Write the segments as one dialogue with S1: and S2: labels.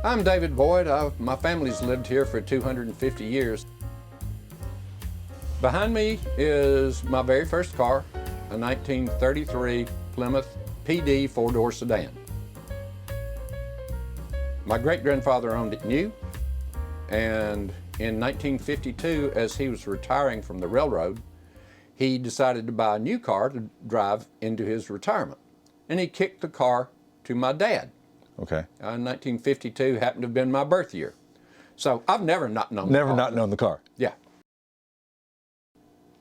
S1: I'm David Boyd. My family's lived here for 250 years. Behind me is my very first car, a 1933 Plymouth PD four-door sedan. My great-grandfather owned it new, and in 1952, as he was retiring from the railroad, he decided to buy a new car to drive into his retirement. And he kicked the car to my dad.
S2: Okay.
S1: In 1952 happened to have been my birth year. So I've never not known the car.
S2: Never not known the car.
S1: Yeah.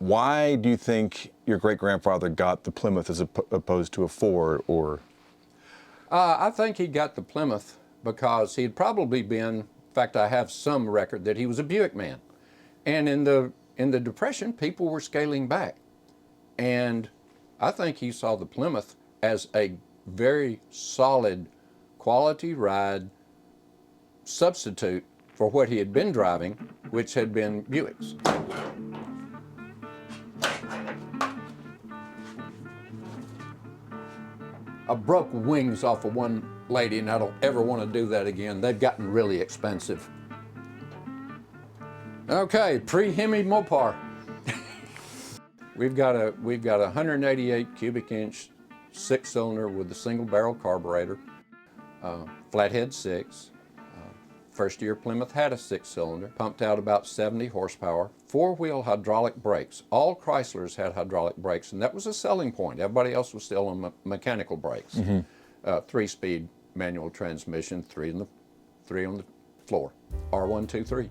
S2: Why do you think your great-grandfather got the Plymouth as opposed to a Ford or?
S1: I think he got the Plymouth because he'd probably been, in fact, I have some record that he was a Buick man. And in the Depression, people were scaling back. And I think he saw the Plymouth as a very solid quality ride substitute for what he had been driving, which had been Buicks. I broke wings off of one lady, and I don't ever want to do that again. They've gotten really expensive. Okay, pre-Hemi Mopar. We've got a 188 cubic inch six-cylinder with a single barrel carburetor, flathead six. First year Plymouth had a six-cylinder, pumped out about 70 horsepower, four-wheel hydraulic brakes. All Chryslers had hydraulic brakes, and that was a selling point. Everybody else was still on mechanical brakes. Mm-hmm. Three-speed manual transmission, three on the floor. R1, 2, 3.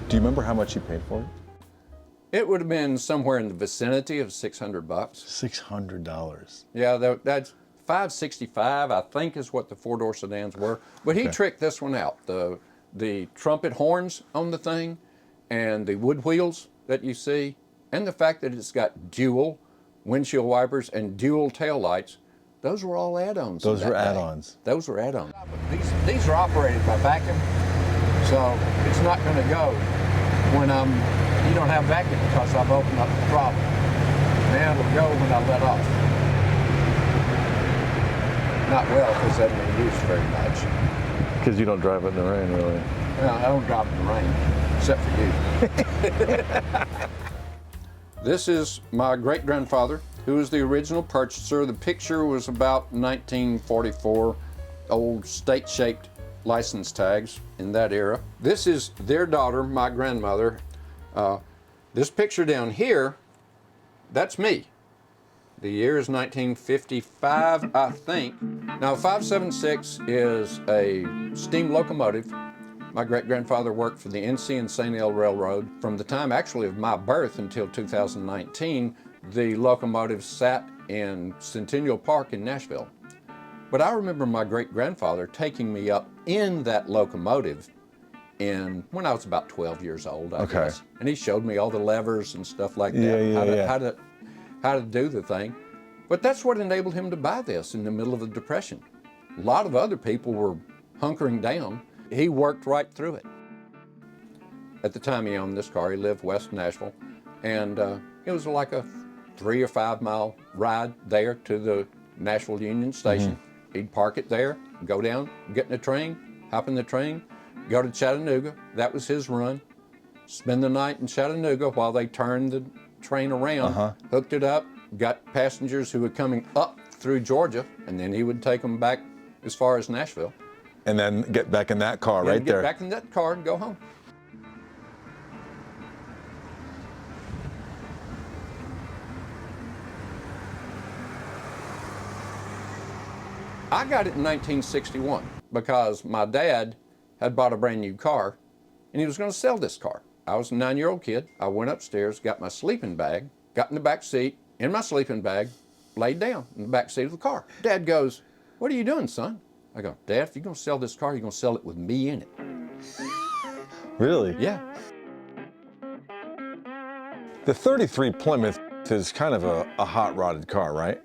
S2: Do you remember how much you paid for it?
S1: It would have been somewhere in the vicinity of $600.
S2: $600.
S1: Yeah, that's $565, I think, is what the four-door sedans were. But he tricked this one out. The trumpet horns on the thing, and the wood wheels that you see, and the fact that it's got dual windshield wipers and dual tail lights, those were all add-ons.
S2: Those were add-ons.
S1: Those were add-ons. These are operated by vacuum, so it's not going to go when you don't have vacuum because I've opened up the throttle. Then it'll go when I let off. Not well, because that doesn't use very much.
S2: Because you don't drive it in the rain, really.
S1: Well, I don't drive in the rain, except for you. This is my great-grandfather, who was the original purchaser. The picture was about 1944, old state-shaped license tags in that era. This is their daughter, my grandmother. This picture down here, that's me. The year is 1955, I think. Now, 576 is a steam locomotive. My great-grandfather worked for the NC and St. L Railroad. From the time, actually, of my birth until 2019, the locomotive sat in Centennial Park in Nashville. But I remember my great-grandfather taking me up in that locomotive when I was about 12 years old, I guess. And he showed me all the levers and stuff like that, how to do the thing. But that's what enabled him to buy this in the middle of the Depression. A lot of other people were hunkering down. He worked right through it. At the time he owned this car, he lived west Nashville, and it was like a 3 or 5 mile ride there to the Nashville Union Station. Mm-hmm. He'd park it there, go down, get in the train, hop in the train, go to Chattanooga. That was his run. Spend the night in Chattanooga while they turned the train around, hooked it up, got passengers who were coming up through Georgia, and then he would take them back as far as Nashville.
S2: And then get back in that car
S1: Then
S2: right
S1: get
S2: there.
S1: back in that car and go home. I got it in 1961 because my dad had bought a brand new car and he was going to sell this car. I was a 9-year-old kid. I went upstairs, got my sleeping bag, got in the back seat, in my sleeping bag, laid down in the back seat of the car. Dad goes, "What are you doing, son?" I go, "Dad, if you're going to sell this car, you're going to sell it with me in it."
S2: Really?
S1: Yeah.
S2: The 33 Plymouth is kind of a hot-rodded car, right?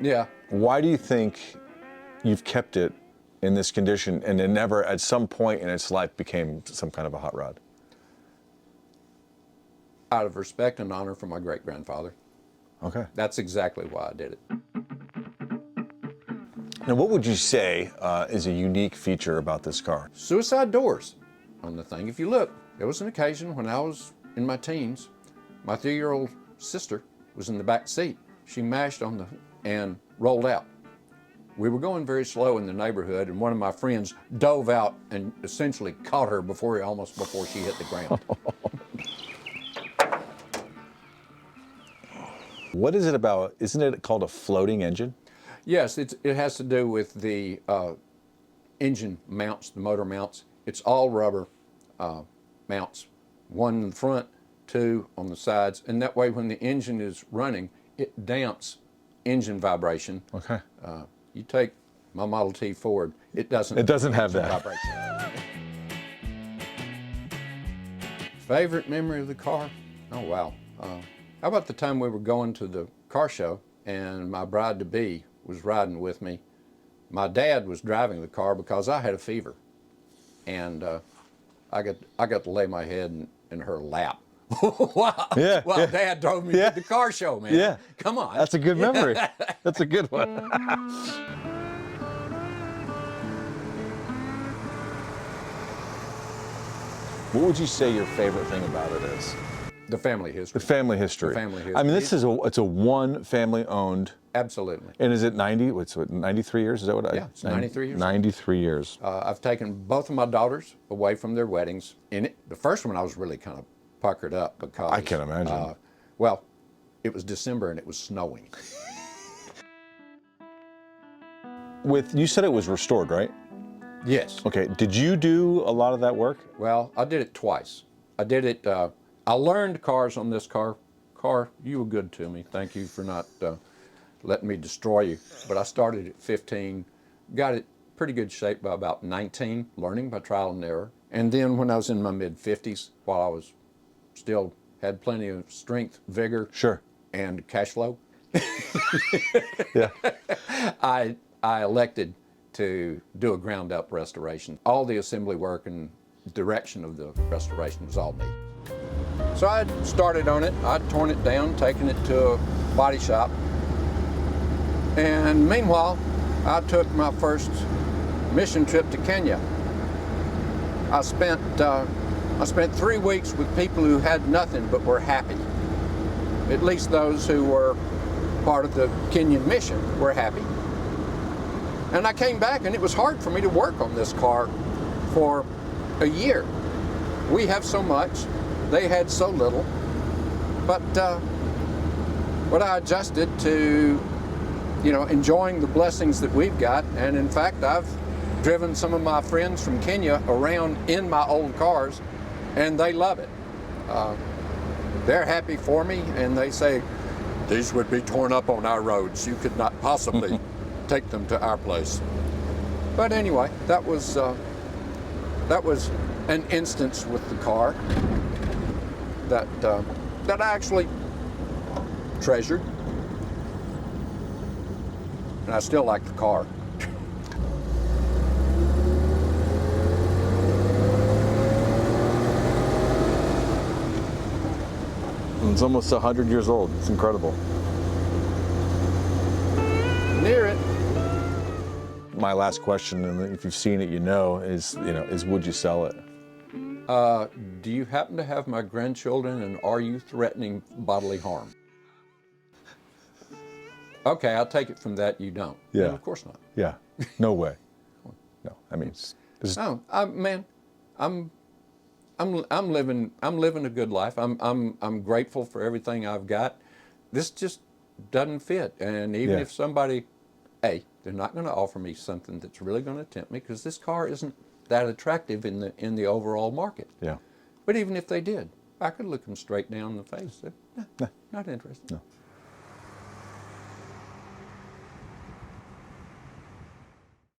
S1: Yeah.
S2: Why do you think you've kept it in this condition and it never, at some point in its life, became some kind of a hot rod?
S1: Out of respect and honor for my great-grandfather.
S2: Okay.
S1: That's exactly why I did it.
S2: Now, what would you say is a unique feature about this car?
S1: Suicide doors on the thing. If you look, there was an occasion when I was in my teens, my 3-year-old sister was in the back seat. She mashed on the and rolled out. We were going very slow in the neighborhood, and one of my friends dove out and essentially caught her before she hit the ground.
S2: What is it about? Isn't it called a floating engine?
S1: Yes, it has to do with the engine mounts, the motor mounts. It's all rubber mounts, one in the front, 2 on the sides, and that way when the engine is running, it damps engine vibration.
S2: Okay.
S1: You take my Model T Ford, it doesn't
S2: have that.
S1: vibration. Favorite memory of the car? Oh, wow. How about the time we were going to the car show and my bride-to-be was riding with me. My dad was driving the car because I had a fever. And I got to lay my head in her lap. Wow.
S2: Yeah,
S1: Well,
S2: yeah.
S1: Dad drove me
S2: Yeah.
S1: to the car show, man.
S2: Yeah.
S1: Come on.
S2: That's a good memory. That's a good one. What would you say your favorite thing about it is?
S1: The family history.
S2: The family history.
S1: The family history.
S2: I mean, it's a one family owned.
S1: Absolutely.
S2: And is it 90? What's it, 93 years? Is that what
S1: Yeah, it's 93 years.
S2: 93 years.
S1: I've taken both of my daughters away from their weddings. The first one I was really kind of puckered up because
S2: I can imagine.
S1: Well, it was December and it was snowing.
S2: You said it was restored, right?
S1: Yes.
S2: Okay. Did you do a lot of that work?
S1: Well, I did it twice. I did it. I learned cars on this car. You were good to me. Thank you for not letting me destroy you. But I started at 15, got it pretty good shape by about 19, learning by trial and error. And then when I was in my mid-50s, while I was still had plenty of strength, vigor,
S2: Sure.
S1: and cash flow,
S2: Yeah.
S1: I elected to do a ground-up restoration. All the assembly work and direction of the restoration was all me. So I started on it. I'd torn it down, taken it to a body shop. And meanwhile, I took my first mission trip to Kenya. I spent 3 weeks with people who had nothing but were happy. At least those who were part of the Kenyan mission were happy. And I came back and it was hard for me to work on this car for a year. We have so much, they had so little. But I adjusted to, enjoying the blessings that we've got. And in fact, I've driven some of my friends from Kenya around in my old cars, and they love it. They're happy for me, and they say, "These would be torn up on our roads. You could not possibly take them to our place." But anyway, that was an instance with the car that I actually treasured, and I still like the car.
S2: It's almost 100 years old. It's incredible.
S1: Near it.
S2: My last question, and if you've seen it, is would you sell it?
S1: Do you happen to have my grandchildren, and are you threatening bodily harm? Okay, I'll take it from that you don't.
S2: Yeah.
S1: No, of course not.
S2: Yeah. No way. No. I mean, this is,
S1: No, man, I'm living a good life. I'm grateful for everything I've got. This just doesn't fit. And even
S2: Yeah.
S1: if somebody, they're not going to offer me something that's really going to tempt me because this car isn't that attractive in the overall market.
S2: yeah.
S1: But even if they did, I could look them straight down in the face. Say, no, not interested.
S2: No.